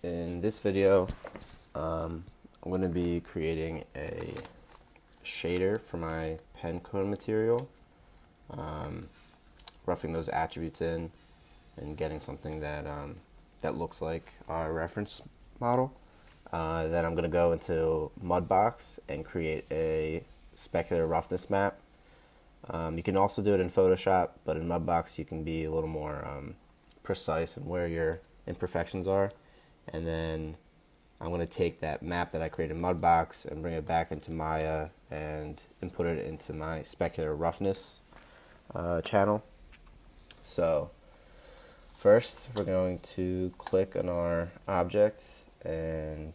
In this video, I'm going to be creating a shader for my pen cone material, roughing those attributes in and getting something that that looks like our reference model. Then I'm going to go into Mudbox and create a specular roughness map. You can also do it in Photoshop, but in Mudbox you can be a little more precise in where your imperfections are. And then I'm going to take that map that I created in Mudbox and bring it back into Maya and input it into my specular roughness channel. So first we're going to click on our object and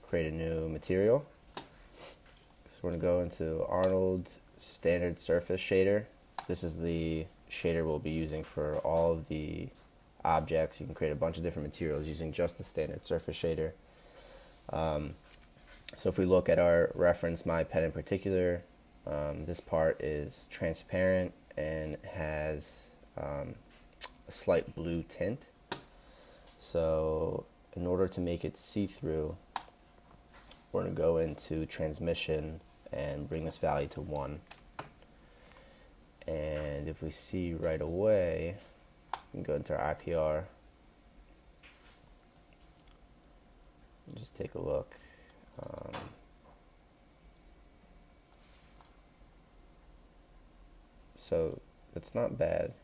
create a new material. So we're going to go into Arnold standard surface shader. This is the shader we'll be using for all of the objects. You can create a bunch of different materials using just the standard surface shader. So if we look at our reference, my pen in particular, this part is transparent and has a slight blue tint. So in order to make it see-through, we're going to go into transmission and bring this value to 1. And if we see right away, we can go into our IPR and just take a look. So it's not bad,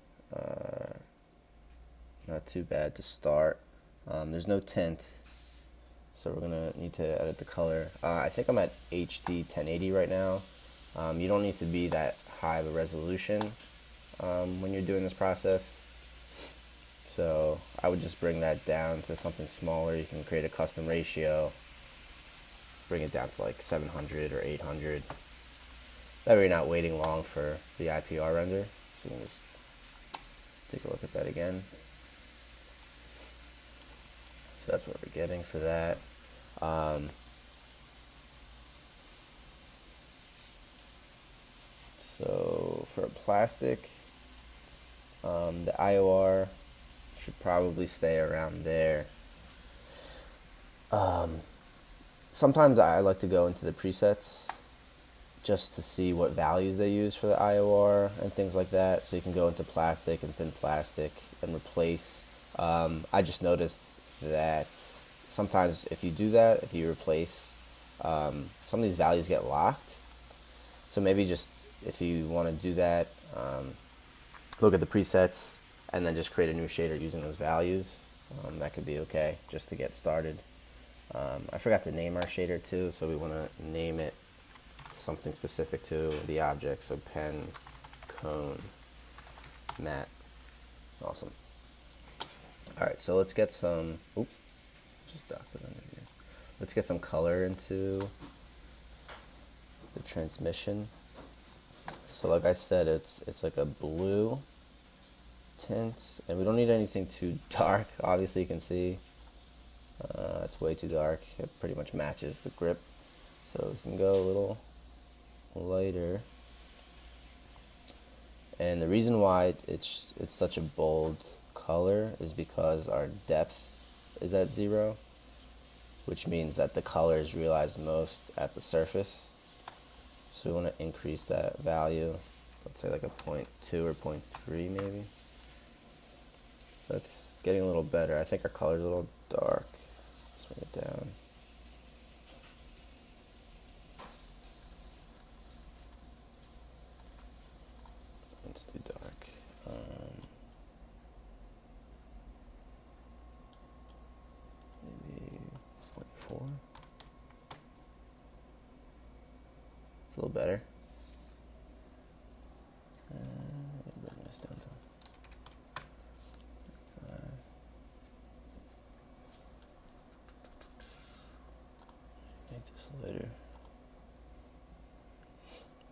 not too bad to start. There's no tint, so we're gonna need to edit the color. I think I'm at HD 1080 right now. You don't need to be that high of a resolution when you're doing this process. So I would just bring that down to something smaller. You can create a custom ratio, bring it down to like 700 or 800. That way you're not waiting long for the IPR render. So you can just take a look at that again. So that's what we're getting for that. So for a plastic, the IOR should probably stay around there. Sometimes I like to go into the presets just to see what values they use for the IOR and things like that. So you can go into plastic and thin plastic and replace. I just noticed that sometimes if you do that, if you replace, some of these values get locked. So maybe just if you want to do that, look at the presets and then just create a new shader using those values. That could be okay just to get started. I forgot to name our shader too, so we want to name it something specific to the object. So pen, cone, mat. Awesome. Alright, so let's get some, just docked it under here. Let's get some color into the transmission. So like I said, it's like a blue tint, and we don't need anything too dark. Obviously you can see it's way too dark. It pretty much matches the grip, so we can go a little lighter. And the reason why it's such a bold color is because our depth is at 0, which means that the color is realized most at the surface. So we want to increase that value, let's say like a 0.2 or 0.3 maybe. So that's getting a little better. I think our color's a little dark. Let's bring it down. It's too dark. Maybe 0.4. It's a little better. Bring this down to 5. Make this lighter.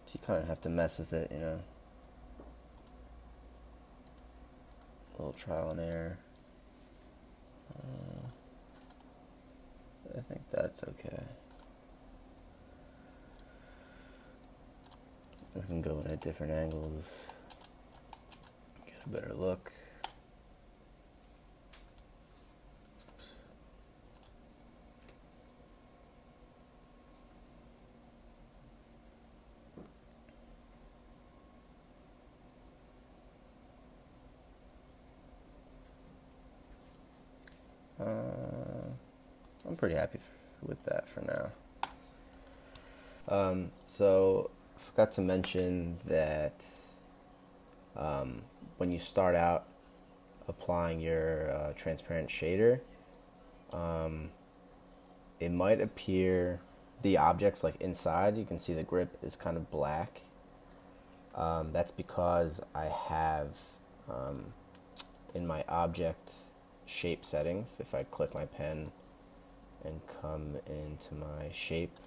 So you kind of have to mess with it, you know. A little trial and error. I think that's okay. We can go in at different angles, get a better look. I'm pretty happy with that for now. So I forgot to mention that when you start out applying your transparent shader, it might appear the objects like inside, you can see the grip is kind of black. That's because I have in my object shape settings, if I click my pen and come into my shape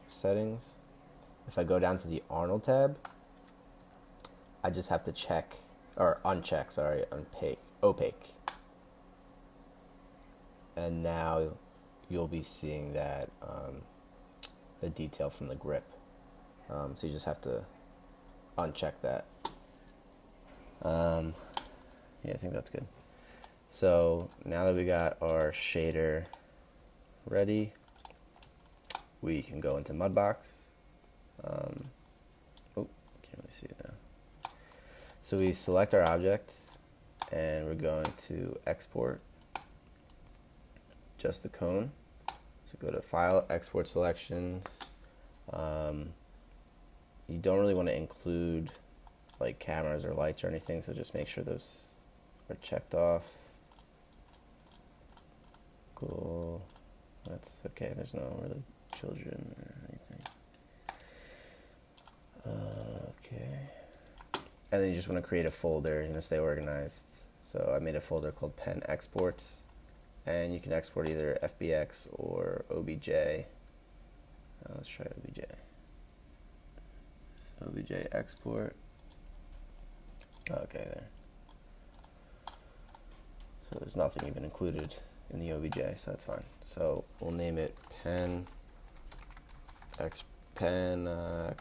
settings, if I go down to the Arnold tab, I just have to check, or uncheck, sorry, opaque. And now you'll be seeing that the detail from the grip. So you just have to uncheck that. Yeah, I think that's good. So now that we got our shader ready, we can go into Mudbox. Oh, can't really see it now. So we select our object and we're going to export just the cone. So go to File, Export Selections. You don't really want to include like cameras or lights or anything, so just make sure those are checked off. Cool. That's okay. There's no really children or anything. Okay. And then you just want to create a folder. You're going to stay organized. So I made a folder called Pen Exports. And you can export either FBX or OBJ. Let's try OBJ. So OBJ export. Okay, there. So there's nothing even included in the OBJ, so that's fine. So we'll name it pen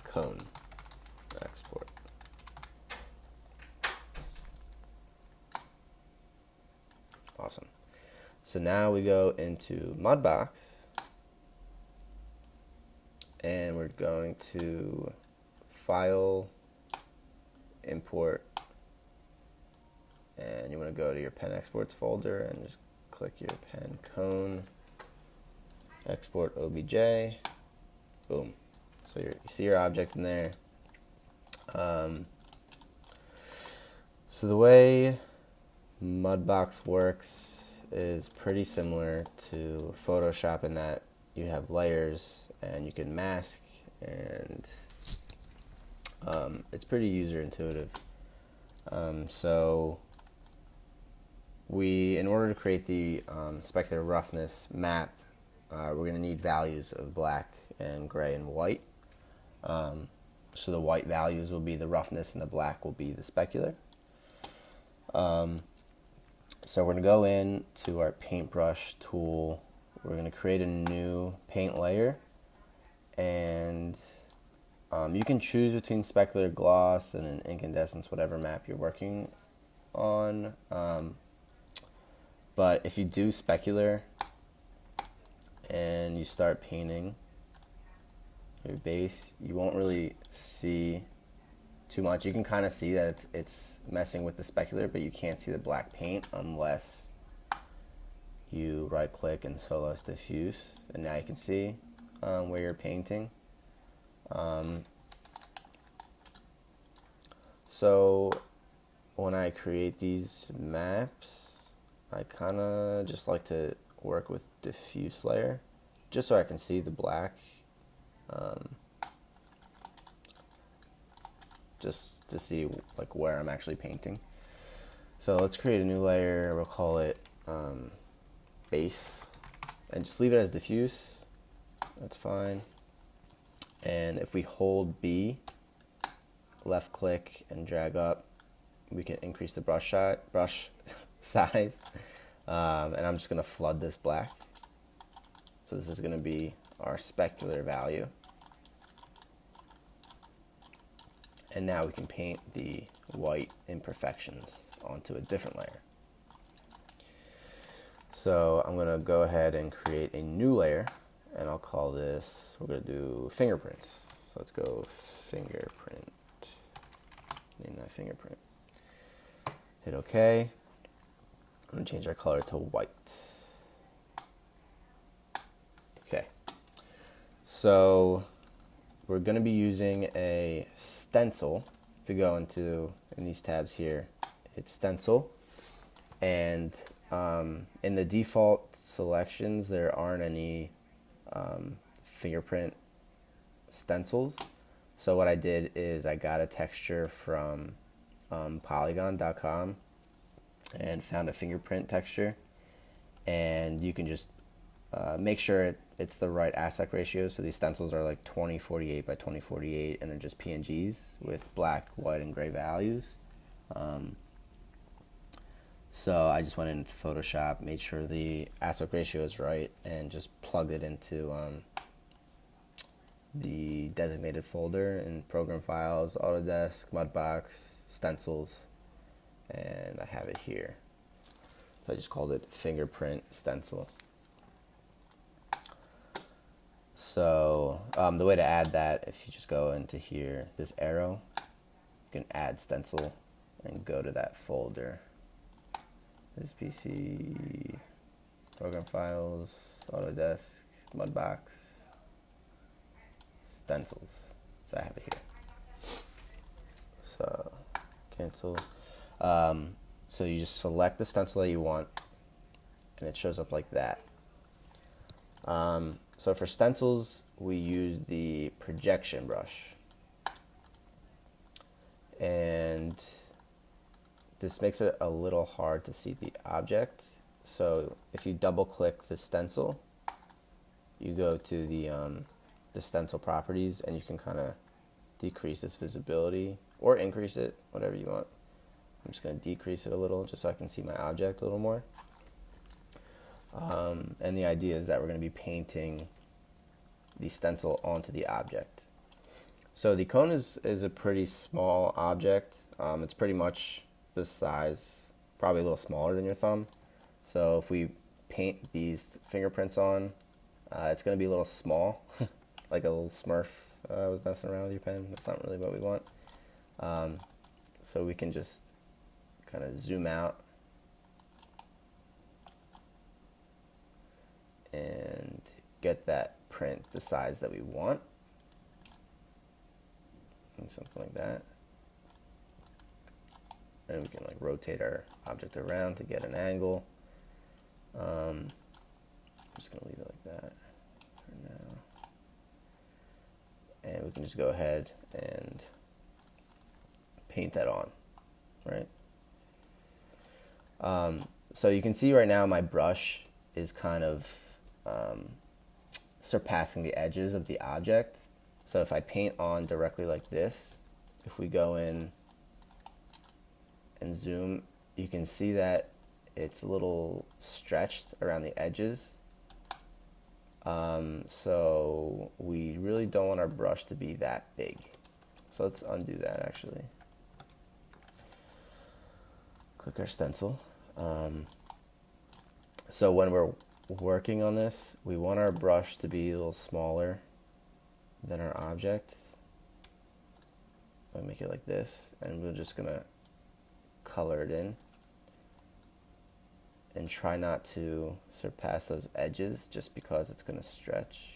cone export. Awesome. So now we go into Mudbox and we're going to File, Import, and you want to go to your pen exports folder and just click your pen cone, export OBJ, boom. So you see your object in there. So the way Mudbox works is pretty similar to Photoshop in that you have layers and you can mask, and it's pretty user intuitive. So in order to create the Specular Roughness Map, we're going to need values of black and gray and white. So the white values will be the roughness and the black will be the specular. So we're going to go in to our paintbrush tool. We're going to create a new paint layer, and you can choose between specular, gloss, and an incandescence, whatever map you're working on. But if you do specular and you start painting your base, you won't really see too much. You can kind of see that it's messing with the specular, but you can't see the black paint unless you right click and solo diffuse, and now you can see where you're painting. So when I create these maps, I kind of just like to work with diffuse layer just so I can see the black, just to see like where I'm actually painting. So let's create a new layer. We'll call it base, and just leave it as diffuse. That's fine. And if we hold B, left click and drag up, we can increase the brush size. And I'm just going to flood this black. So this is going to be our specular value. And now we can paint the white imperfections onto a different layer. So I'm going to go ahead and create a new layer, and I'll call this, we're going to do fingerprints. So let's go fingerprint. Name that fingerprint. Hit OK. I'm going to change our color to white. So we're going to be using a stencil. If you go in these tabs here, hit stencil, and in the default selections there aren't any fingerprint stencils. So what I did is I got a texture from polygon.com and found a fingerprint texture, and you can just make sure it's the right aspect ratio. So these stencils are like 2048 by 2048, and they're just PNGs with black, white, and gray values. So I just went into Photoshop, made sure the aspect ratio is right, and just plugged it into the designated folder in Program Files, Autodesk, Mudbox, Stencils, and I have it here. So I just called it Fingerprint Stencil. So the way to add that, if you just go into here, this arrow, you can add stencil and go to that folder. This PC, Program Files, Autodesk, Mudbox, Stencils. So I have it here. So cancel. So you just select the stencil that you want, and it shows up like that. So for stencils, we use the projection brush, and this makes it a little hard to see the object. So if you double click the stencil, you go to the stencil properties, and you can kind of decrease its visibility or increase it, whatever you want. I'm just going to decrease it a little just so I can see my object a little more. And the idea is that we're going to be painting the stencil onto the object. So the cone is a pretty small object. It's pretty much this size, probably a little smaller than your thumb. So if we paint these fingerprints on, it's going to be a little small, like a little Smurf was messing around with your pen. That's not really what we want. So we can just kind of zoom out and get that print the size that we want, and something like that. And we can like rotate our object around to get an angle. I'm just gonna leave it like that for now. And we can just go ahead and paint that on, right? So you can see right now my brush is kind of surpassing the edges of the object. So if I paint on directly like this, if we go in and zoom, you can see that it's a little stretched around the edges. So we really don't want our brush to be that big. So let's undo that actually. Click our stencil. So when we're working on this, we want our brush to be a little smaller than our object. I'll make it like this, and we're just gonna color it in and try not to surpass those edges just because it's gonna stretch.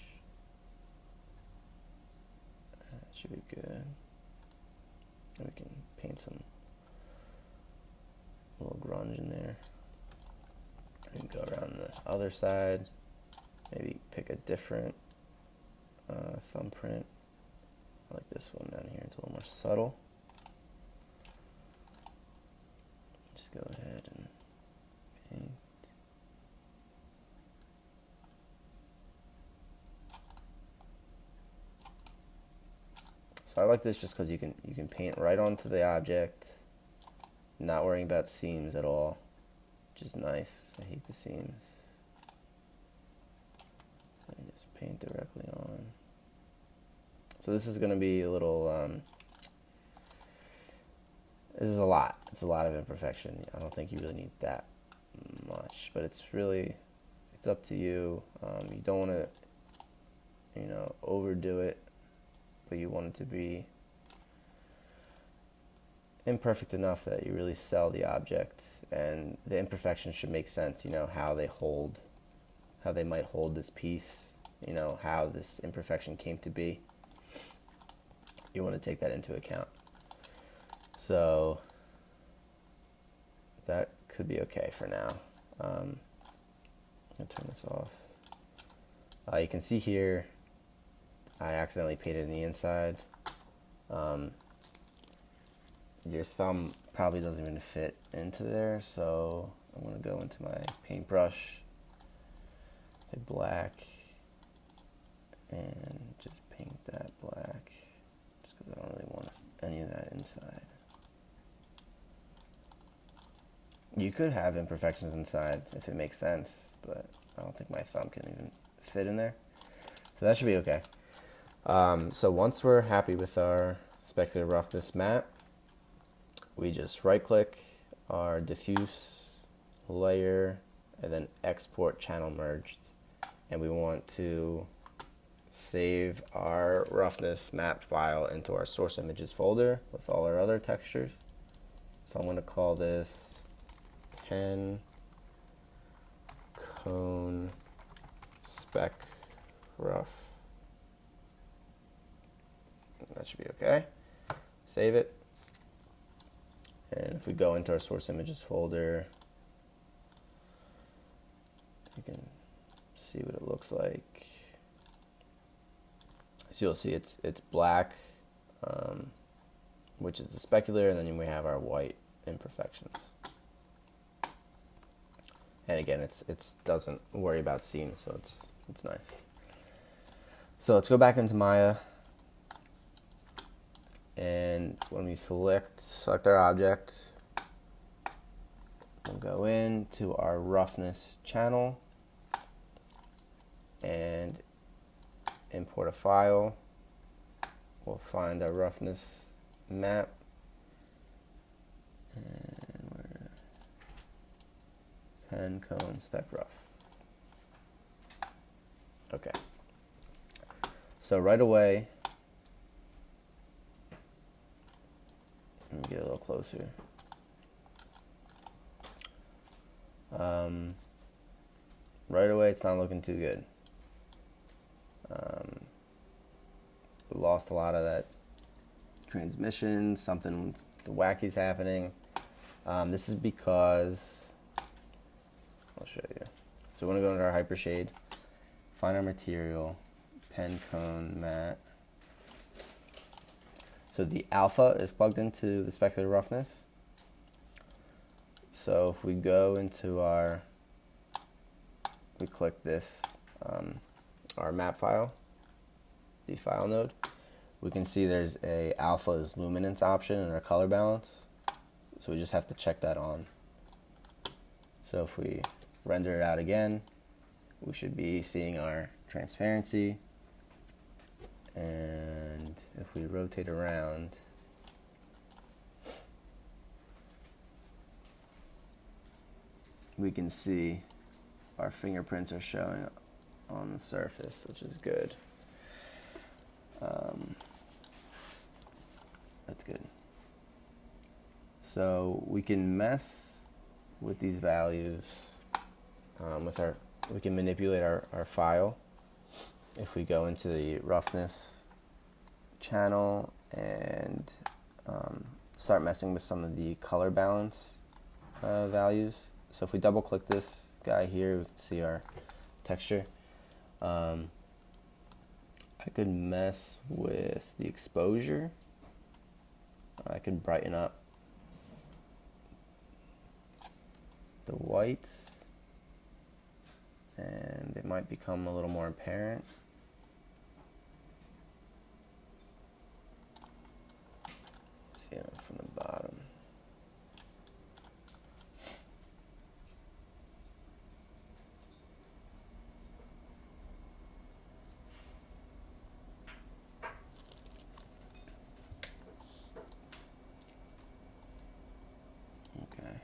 That should be good. And we can paint some little grunge in there. And go around the other side, maybe pick a different thumbprint. I like this one down here, it's a little more subtle. Just go ahead and paint. So I like this just because you can paint right onto the object, not worrying about seams at all. Which is nice. I hate the seams. I just paint directly on. So this is going to be a little, this is a lot. It's a lot of imperfection. I don't think you really need that much, but it's up to you. You don't want to, overdo it, but you want it to be imperfect enough that you really sell the object, and the imperfections should make sense, how they might hold this piece you know, how this imperfection came to be. You want to take that into account. So that could be okay for now. I'm going to turn this off. You can see here, I accidentally painted in the inside. Your thumb probably doesn't even fit into there, so I'm going to go into my paintbrush, hit black, and just paint that black, just because I don't really want any of that inside. You could have imperfections inside if it makes sense, but I don't think my thumb can even fit in there. So that should be okay. So once we're happy with our Specular Roughness Map, we just right click our Diffuse Layer and then Export Channel Merged. And we want to save our Roughness Map file into our Source Images folder with all our other textures. So I'm going to call this Pen Cone Spec Rough. That should be okay. Save it. And if we go into our Source Images folder, you can see what it looks like. So you'll see it's black, which is the specular, and then we have our white imperfections. And again, it doesn't worry about seams, so it's nice. So let's go back into Maya, and when we select our object, we'll go into our roughness channel and import a file. We'll find our roughness map, and we're pen cone spec rough. Okay. So right away, let me get a little closer. Right away, it's not looking too good. We lost a lot of that transmission. Something wacky's happening. This is because, I'll show you. So we want to go into our hypershade, find our material, pen cone matte. So the alpha is plugged into the specular roughness. So if we go into we click this, our map file, the file node, we can see there's a alpha's luminance option in our color balance. So we just have to check that on. So if we render it out again, we should be seeing our transparency. And if we rotate around, we can see our fingerprints are showing on the surface, which is good. That's good. So we can mess with these values we can manipulate our file. If we go into the roughness channel and start messing with some of the color balance values. So if we double click this guy here, we can see our texture. I could mess with the exposure. I could brighten up the whites, and it might become a little more apparent. See it from the bottom. Okay.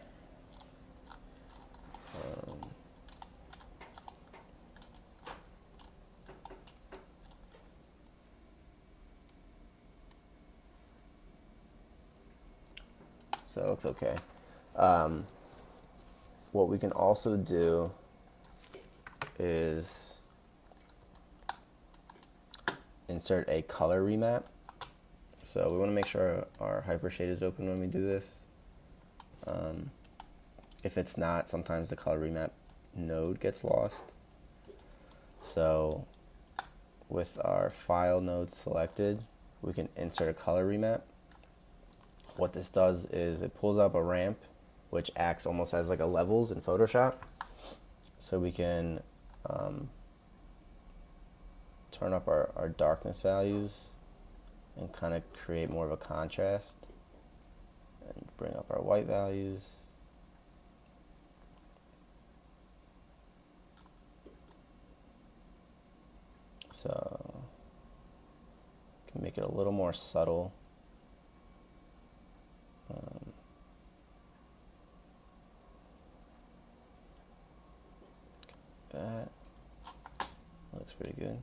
So it looks okay. What we can also do is insert a color remap. So we want to make sure our hypershade is open when we do this. If it's not, sometimes the color remap node gets lost. So with our file node selected, we can insert a color remap. What this does is it pulls up a ramp which acts almost as like a levels in Photoshop. So we can turn up our darkness values and kind of create more of a contrast, and bring up our white values. So can make it a little more subtle. That looks pretty good.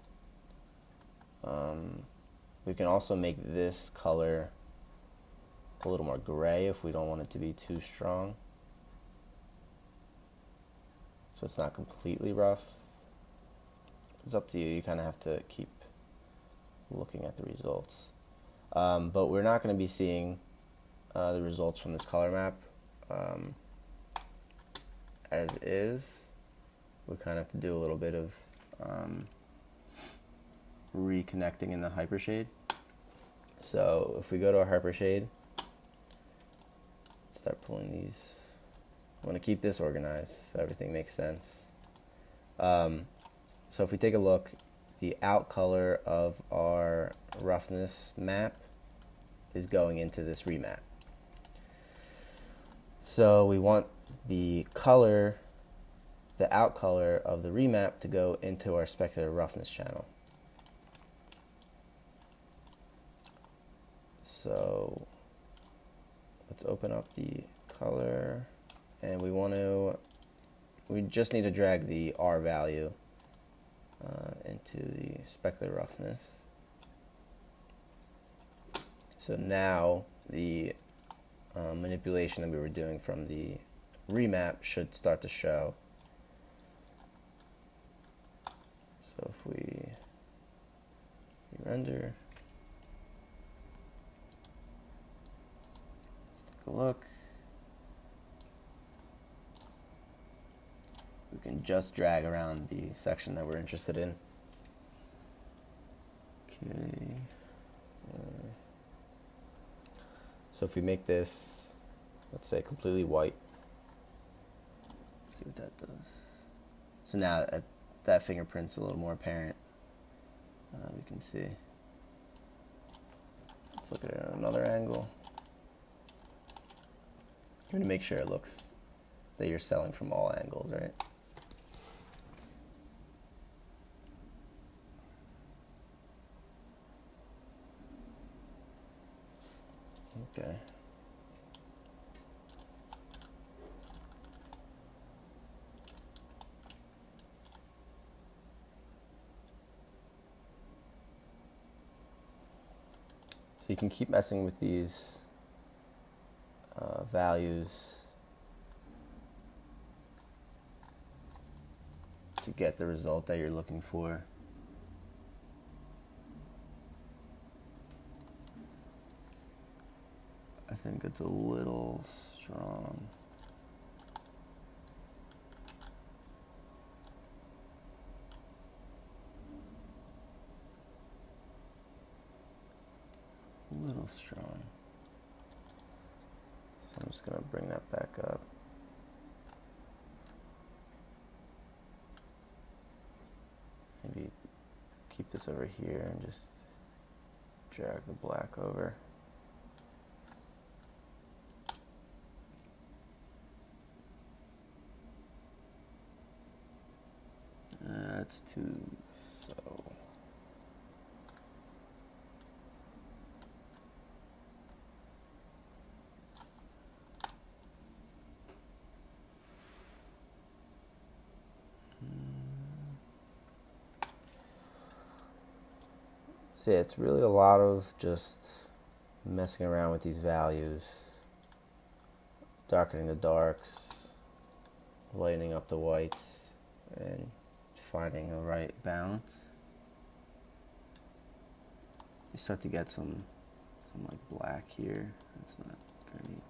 We can also make this color a little more gray if we don't want it to be too strong, so it's not completely rough. It's up to you. You kind of have to keep looking at the results. But we're not going to be seeing the results from this color map as is. We kind of have to do a little bit of reconnecting in the hypershade. So if we go to our hypershade, start pulling these. I want to keep this organized so everything makes sense. So if we take a look, the out color of our roughness map is going into this remap. So we want the color, the out color of the remap to go into our specular roughness channel. So let's open up the color, and we just need to drag the R value into the specular roughness. So now the manipulation that we were doing from the remap should start to show. So if we render, let's take a look. We can just drag around the section that we're interested in. Okay. So if we make this, let's say, completely white, see what that does. So now that fingerprint's a little more apparent. We can see. Let's look at it at another angle. You want to make sure it looks that you're selling from all angles, right? Okay. So you can keep messing with these values to get the result that you're looking for. I think it's a little strong. A little strong. So I'm just going to bring that back up. Maybe keep this over here and just drag the black over. That's too subtle. So yeah, it's really a lot of just messing around with these values, darkening the darks, lightening up the whites, and finding the right balance. you start to get some like black here. That's not great.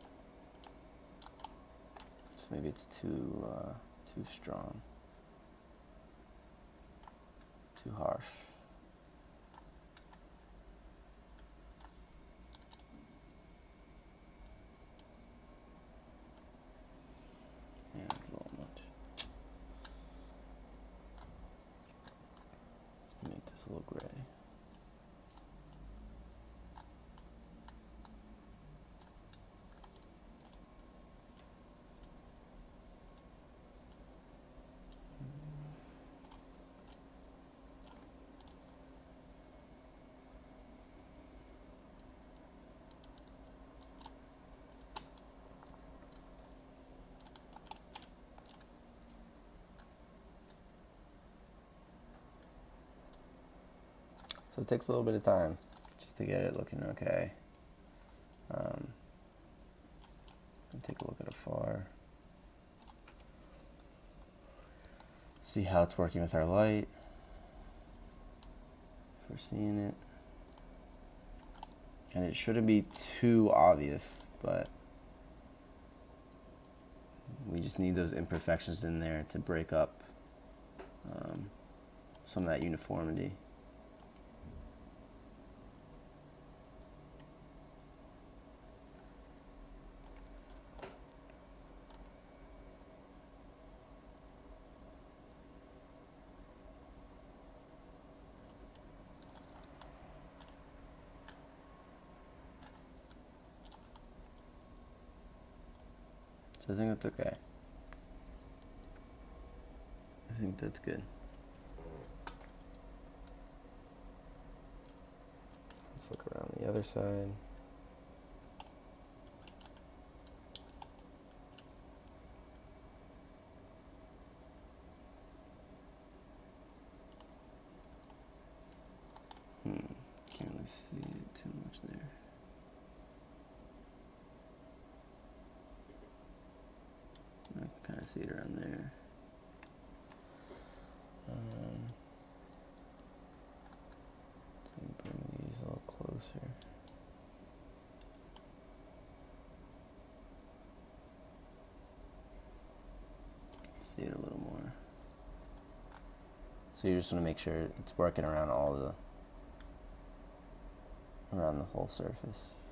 So maybe it's too strong, too harsh. Yeah, it's a little much. Make this a little gray. So it takes a little bit of time just to get it looking okay. Take a look at afar. See how it's working with our light. If we're seeing it. And it shouldn't be too obvious, but we just need those imperfections in there to break up some of that uniformity. So I think that's okay. I think that's good. Let's look around the other side. Can't really see it too much there. I can kind of see it around there. So we bring these a little closer. See it a little more. So you just want to make sure it's working around around the whole surface.